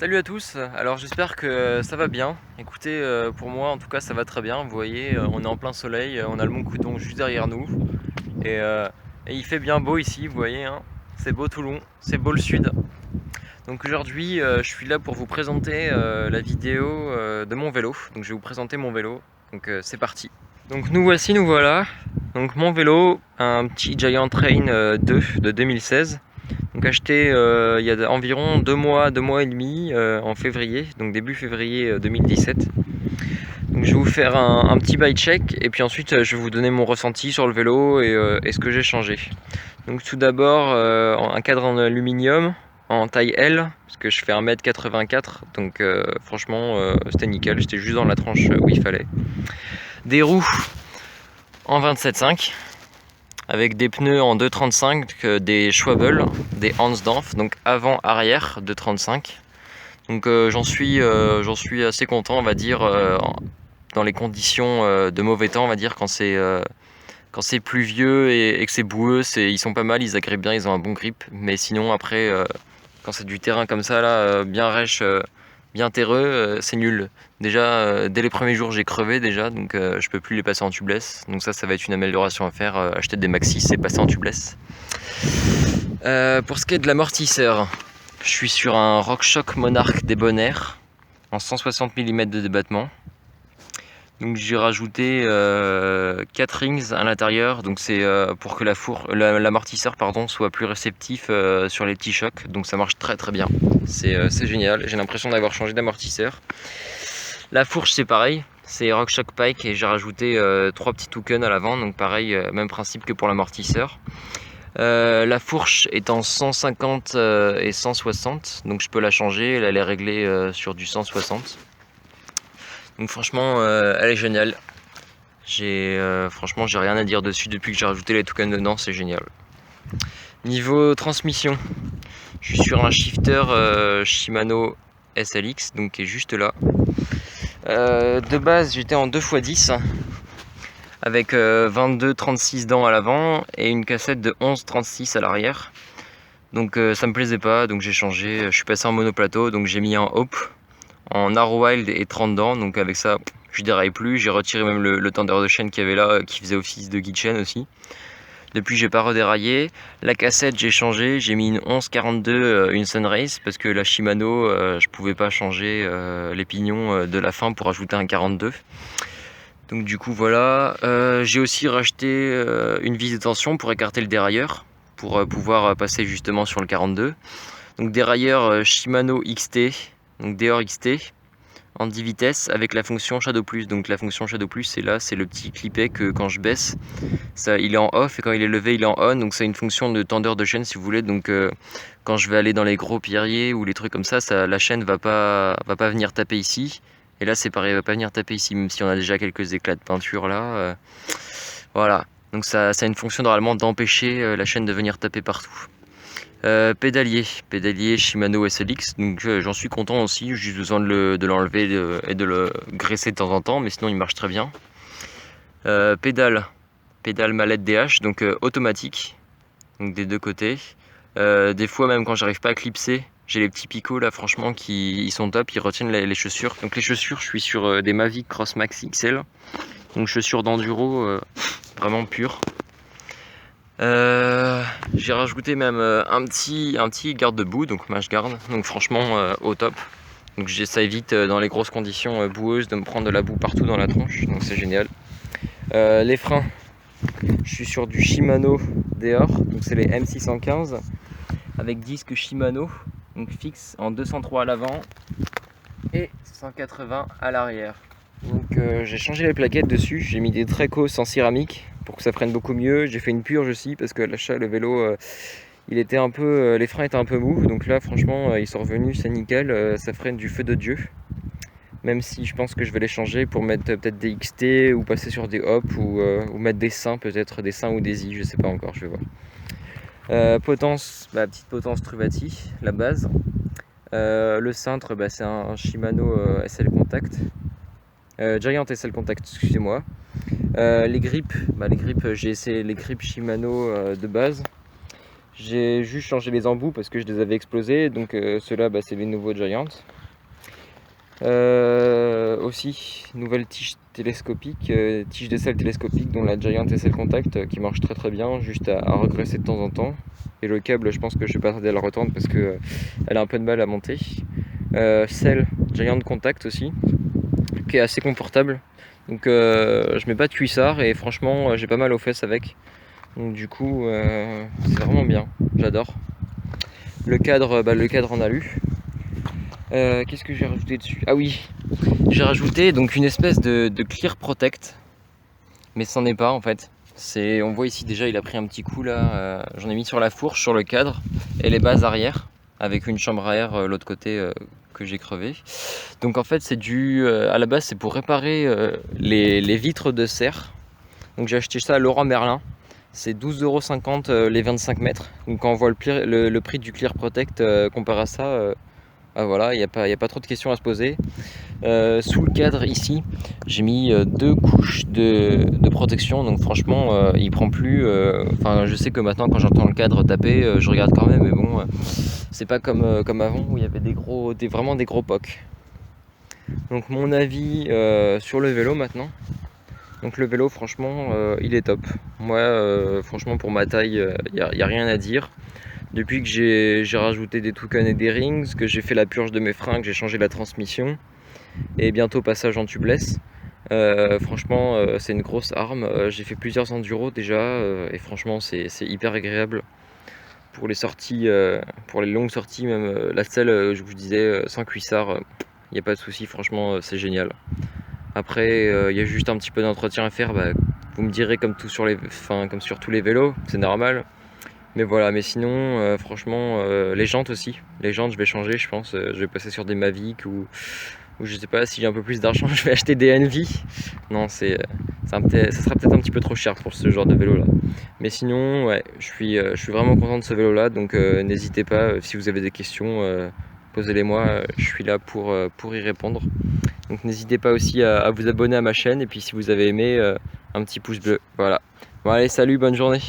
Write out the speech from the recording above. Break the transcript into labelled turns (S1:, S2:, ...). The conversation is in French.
S1: Salut à tous, alors j'espère que ça va bien. Écoutez, pour moi en tout cas ça va très bien. Vous voyez, on est en plein soleil, on a le mont Coudon juste derrière nous. Et, euh, et il fait bien beau ici, vous voyez, hein. C'est beau Toulon, c'est beau le sud. Donc aujourd'hui je suis là pour vous présenter la vidéo de mon vélo. Donc je vais vous présenter mon vélo, donc c'est parti. Donc nous voilà. Donc mon vélo, un petit Giant Train 2 de 2016. Donc acheté il y a environ 2 mois et demi en février, donc début février 2017. Donc je vais vous faire un petit bike check et puis ensuite je vais vous donner mon ressenti sur le vélo et ce que j'ai changé. Donc tout d'abord un cadre en aluminium en taille L, parce que je fais 1m84, donc franchement c'était nickel, j'étais juste dans la tranche où il fallait. Des roues en 27,5 avec des pneus en 2,35, des Schwalbe, des Hansdampf, donc avant-arrière 2,35. Donc j'en suis assez content, on va dire, dans les conditions de mauvais temps, on va dire, quand c'est pluvieux et que c'est boueux, ils sont pas mal, ils agrippent bien, ils ont un bon grip. Mais sinon après, quand c'est du terrain comme ça, là, bien rêche, bien terreux, c'est nul. Déjà, dès les premiers jours, j'ai crevé déjà, donc je peux plus les passer en tubeless. Donc ça va être une amélioration à faire, acheter des Maxxis et passer en tubeless. Pour ce qui est de l'amortisseur, je suis sur un RockShox Monarch Debonair en 160 mm de débattement. Donc j'ai rajouté 4 rings à l'intérieur, donc c'est pour que l'amortisseur soit plus réceptif sur les petits chocs, donc ça marche très très bien, c'est génial, j'ai l'impression d'avoir changé d'amortisseur. La fourche c'est pareil, c'est RockShox Pike et j'ai rajouté 3 petits tokens à l'avant, donc pareil, même principe que pour l'amortisseur. La fourche est en 150 et 160, donc je peux la changer, elle est réglée sur du 160. Donc franchement, elle est géniale. Franchement, j'ai rien à dire dessus depuis que j'ai rajouté les tokens dedans, c'est génial. Niveau transmission, je suis sur un shifter Shimano SLX, donc qui est juste là. De base, j'étais en 2x10 avec 22-36 dents à l'avant et une cassette de 11-36 à l'arrière. Donc ça me plaisait pas, donc j'ai changé. Je suis passé en monoplateau, donc j'ai mis un Hope en Narrow Wild et 30 dents, donc avec ça je déraille plus. J'ai retiré même le tendeur de chaîne qu'il y avait là, qui faisait office de guide chaîne aussi. Depuis j'ai pas redéraillé. La cassette j'ai changé, j'ai mis une 11-42, une Sunrace, parce que la Shimano je pouvais pas changer les pignons de la fin pour ajouter un 42. Donc du coup voilà, j'ai aussi racheté une vis de tension pour écarter le dérailleur, pour pouvoir passer justement sur le 42. Donc dérailleur Shimano XT, donc Deore XT, en 10 vitesses avec la fonction Shadow Plus. Donc la fonction Shadow Plus, c'est là, c'est le petit clipet que quand je baisse, ça, il est en off et quand il est levé, il est en on. Donc c'est une fonction de tendeur de chaîne si vous voulez. Donc quand je vais aller dans les gros pierriers ou les trucs comme ça, la chaîne va pas venir taper ici. Et là c'est pareil, elle va pas venir taper ici, même si on a déjà quelques éclats de peinture là. Voilà. Donc ça a une fonction normalement d'empêcher la chaîne de venir taper partout. Pédalier Shimano SLX, donc j'en suis content aussi, j'ai juste besoin de l'enlever et de le graisser de temps en temps, mais sinon il marche très bien. Pédale mallette DH, donc automatique, donc des deux côtés. Des fois même quand j'arrive pas à clipser, j'ai les petits picots là franchement ils sont top, ils retiennent les chaussures. Donc les chaussures, je suis sur des Mavic Cross Max XL, donc chaussures d'enduro vraiment pures. J'ai rajouté même un petit garde-boue, donc MashGuard, donc franchement au top. Donc ça évite dans les grosses conditions boueuses de me prendre de la boue partout dans la tronche, donc c'est génial. Les freins, je suis sur du Shimano Deore, donc c'est les M615 avec disque Shimano, donc fixe en 203 à l'avant et 180 à l'arrière. Donc j'ai changé les plaquettes dessus, j'ai mis des Trecos en céramique pour que ça freine beaucoup mieux. J'ai fait une purge aussi parce que à l'achat le vélo il était un peu, les freins étaient un peu mous, donc là franchement ils sont revenus, c'est nickel, ça freine du feu de Dieu. Même si je pense que je vais les changer pour mettre peut-être des XT ou passer sur des Hop ou mettre des seins, peut-être des seins ou des I, je sais pas encore, je vais voir. Potence, petite potence Truvati, la base. Le cintre, c'est un Shimano SL Contact. Giant SL Contact, excusez-moi. Les grips, j'ai essayé les grips Shimano de base. J'ai juste changé les embouts parce que je les avais explosés, donc ceux-là bah, c'est les nouveaux Giant. Aussi, nouvelle tige télescopique, tige d'aisselle télescopique dont la Giant SL Contact qui marche très très bien, juste à regresser de temps en temps. Et le câble, je pense que je vais pas tarder à le retendre parce que elle a un peu de mal à monter. Celle Giant Contact aussi, qui est assez confortable. Donc je mets pas de cuissard et franchement j'ai pas mal aux fesses avec. Donc du coup c'est vraiment bien, j'adore. Le cadre en alu. Qu'est-ce que j'ai rajouté dessus? Ah oui, j'ai rajouté donc une espèce de Clear Protect, mais c'en est pas en fait. On voit ici déjà il a pris un petit coup là, j'en ai mis sur la fourche, sur le cadre et les bases arrière, avec une chambre à air l'autre côté que j'ai crevé. Donc en fait c'est dû, à la base c'est pour réparer les vitres de serre. Donc j'ai acheté ça à Leroy Merlin, c'est 12,50 € les 25 mètres. Donc quand on voit le prix du Clear Protect comparé à ça, ah voilà, il n'y a pas trop de questions à se poser. Sous le cadre ici, j'ai mis 2 couches de protection, donc franchement il prend plus. Enfin je sais que maintenant quand j'entends le cadre taper, je regarde quand même, mais bon, c'est pas comme avant où il y avait vraiment des gros pocs. Donc mon avis sur le vélo maintenant. Donc le vélo franchement il est top. Moi franchement pour ma taille y a rien à dire. Depuis que j'ai rajouté des toucans et des rings, que j'ai fait la purge de mes freins, que j'ai changé la transmission, et bientôt passage en tubeless, franchement c'est une grosse arme. J'ai fait plusieurs enduros déjà, et franchement c'est hyper agréable. Pour les sorties, pour les longues sorties, même la selle, je vous disais, sans cuissard, il n'y a pas de souci, franchement c'est génial. Après il y a juste un petit peu d'entretien à faire, bah, vous me direz comme comme sur tous les vélos, c'est normal. Mais voilà, mais sinon, franchement, les jantes aussi. Les jantes, je vais changer, je pense. Je vais passer sur des Mavic ou je sais pas, si j'ai un peu plus d'argent, je vais acheter des Envy. Non, ça sera peut-être un petit peu trop cher pour ce genre de vélo là. Mais sinon, ouais, je suis vraiment content de ce vélo là. Donc n'hésitez pas, si vous avez des questions, posez-les moi. Je suis là pour y répondre. Donc n'hésitez pas aussi à vous abonner à ma chaîne. Et puis si vous avez aimé, un petit pouce bleu. Voilà. Bon, allez, salut, bonne journée.